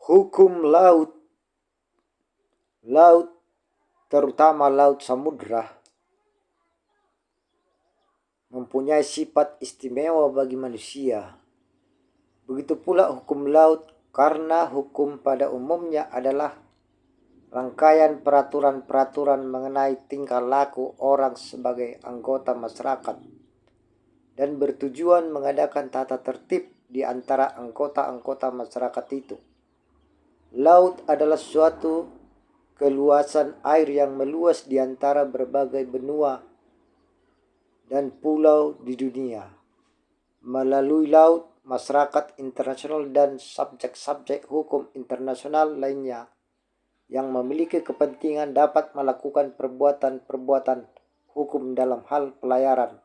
Hukum laut terutama laut samudra mempunyai sifat istimewa bagi manusia. Begitu pula hukum laut, karena hukum pada umumnya adalah rangkaian peraturan-peraturan mengenai tingkah laku orang sebagai anggota masyarakat dan bertujuan mengadakan tata tertib di antara anggota-anggota masyarakat itu. Laut adalah suatu keluasan air yang meluas di antara berbagai benua dan pulau di dunia. Melalui laut, masyarakat internasional dan subjek-subjek hukum internasional lainnya yang memiliki kepentingan dapat melakukan perbuatan-perbuatan hukum dalam hal pelayaran,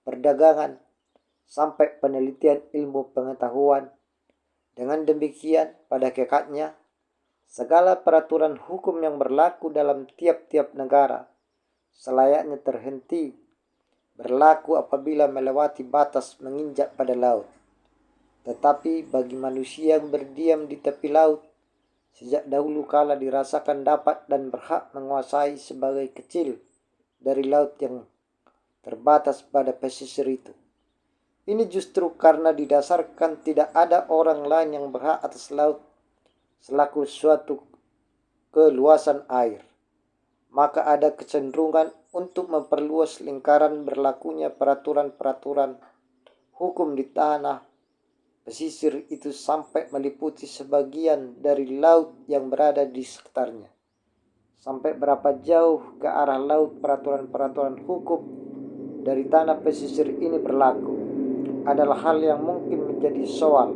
perdagangan, sampai penelitian ilmu pengetahuan. Dengan demikian, pada hakikatnya, segala peraturan hukum yang berlaku dalam tiap-tiap negara selayaknya terhenti berlaku apabila melewati batas menginjak pada laut. Tetapi bagi manusia yang berdiam di tepi laut, sejak dahulu kala dirasakan dapat dan berhak menguasai sebagai kecil dari laut yang terbatas pada pesisir itu. Ini justru karena didasarkan tidak ada orang lain yang berhak atas laut selaku suatu keluasan air, maka ada kecenderungan untuk memperluas lingkaran berlakunya peraturan-peraturan hukum di tanah pesisir itu sampai meliputi sebagian dari laut yang berada di sekitarnya. Sampai berapa jauh ke arah laut peraturan-peraturan hukum dari tanah pesisir ini berlaku adalah hal yang mungkin menjadi soal,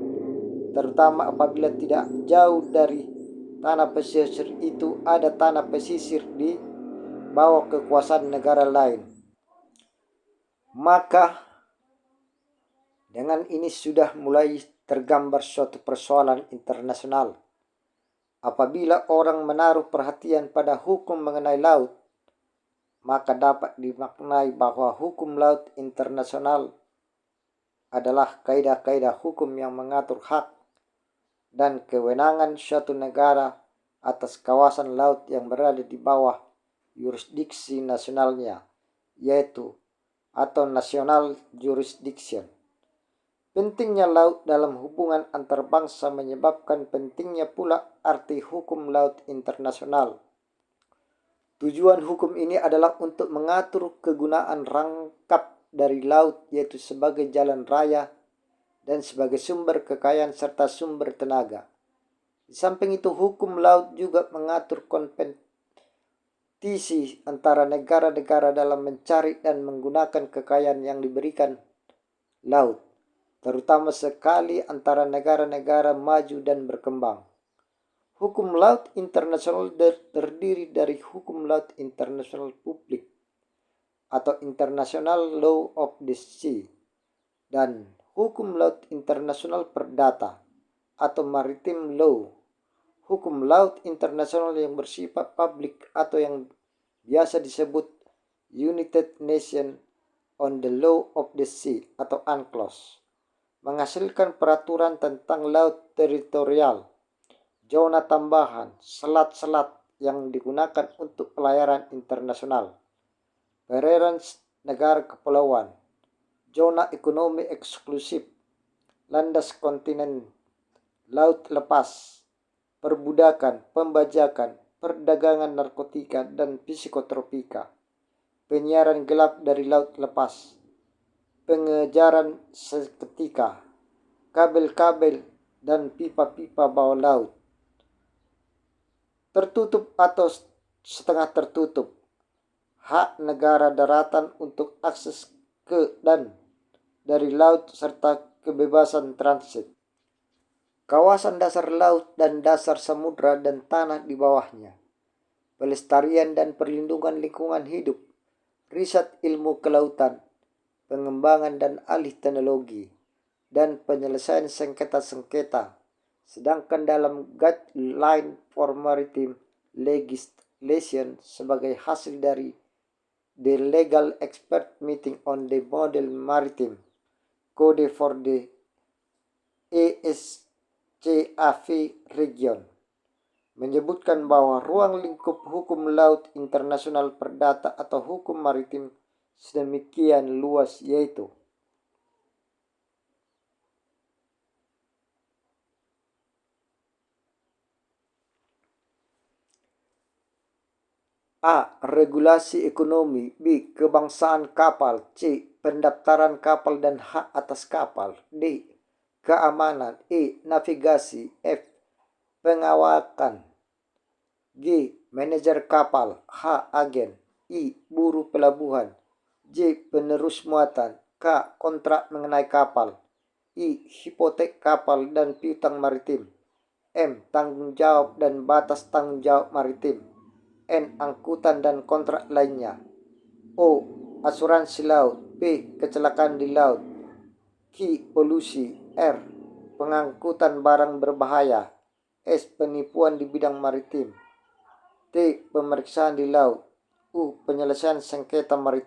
terutama apabila tidak jauh dari tanah pesisir itu ada tanah pesisir di bawah kekuasaan negara lain. Maka dengan ini sudah mulai tergambar suatu persoalan internasional. Apabila orang menaruh perhatian pada hukum mengenai laut, maka dapat dimaknai bahwa hukum laut internasional adalah kaidah-kaidah hukum yang mengatur hak dan kewenangan suatu negara atas kawasan laut yang berada di bawah yurisdiksi nasionalnya, yaitu atau national jurisdiction. Pentingnya laut dalam hubungan antar bangsa menyebabkan pentingnya pula arti hukum laut internasional. Tujuan hukum ini adalah untuk mengatur kegunaan rangkap dari laut, yaitu sebagai jalan raya dan sebagai sumber kekayaan serta sumber tenaga. Di samping itu, hukum laut juga mengatur kompetisi antara negara-negara dalam mencari dan menggunakan kekayaan yang diberikan laut, terutama sekali antara negara-negara maju dan berkembang. Hukum laut internasional terdiri dari hukum laut internasional publik atau International Law of the Sea dan hukum laut internasional perdata atau Maritime Law. Hukum laut internasional yang bersifat publik atau yang biasa disebut United Nations on the Law of the Sea atau UNCLOS menghasilkan peraturan tentang laut teritorial, zona tambahan, selat-selat yang digunakan untuk pelayaran internasional, perairan negara kepulauan, zona ekonomi eksklusif, landas kontinen, laut lepas, perbudakan, pembajakan, perdagangan narkotika dan psikotropika, penyiaran gelap dari laut lepas, pengejaran seketika, kabel-kabel dan pipa-pipa bawah laut, tertutup atau setengah tertutup, hak negara daratan untuk akses ke dan dari laut serta kebebasan transit, kawasan dasar laut dan dasar samudra dan tanah di bawahnya, pelestarian dan perlindungan lingkungan hidup, riset ilmu kelautan, pengembangan dan alih teknologi, dan penyelesaian sengketa-sengketa. Sedangkan dalam Guideline for Maritime Legislation sebagai hasil dari The Legal Expert Meeting on the Model Maritime Code for the CAV Region menyebutkan bahwa ruang lingkup hukum laut internasional perdata atau hukum maritim sedemikian luas yaitu A. Regulasi ekonomi. B. Kebangsaan kapal. C. Pendaftaran kapal dan hak atas kapal. D. Keamanan. E. Navigasi. F. Pengawakan. G. Manajer kapal. H. Agen. I. Buruh pelabuhan. J. Penerus muatan. K. Kontrak mengenai kapal. I. Hipotek kapal dan piutang maritim. M. Tanggung jawab dan batas tanggung jawab maritim. N. Angkutan dan kontrak lainnya. O. Asuransi laut. P. Kecelakaan di laut. Q. Polusi. R. Pengangkutan barang berbahaya. S. Penipuan di bidang maritim. T. Pemeriksaan di laut. U. Penyelesaian sengketa maritim.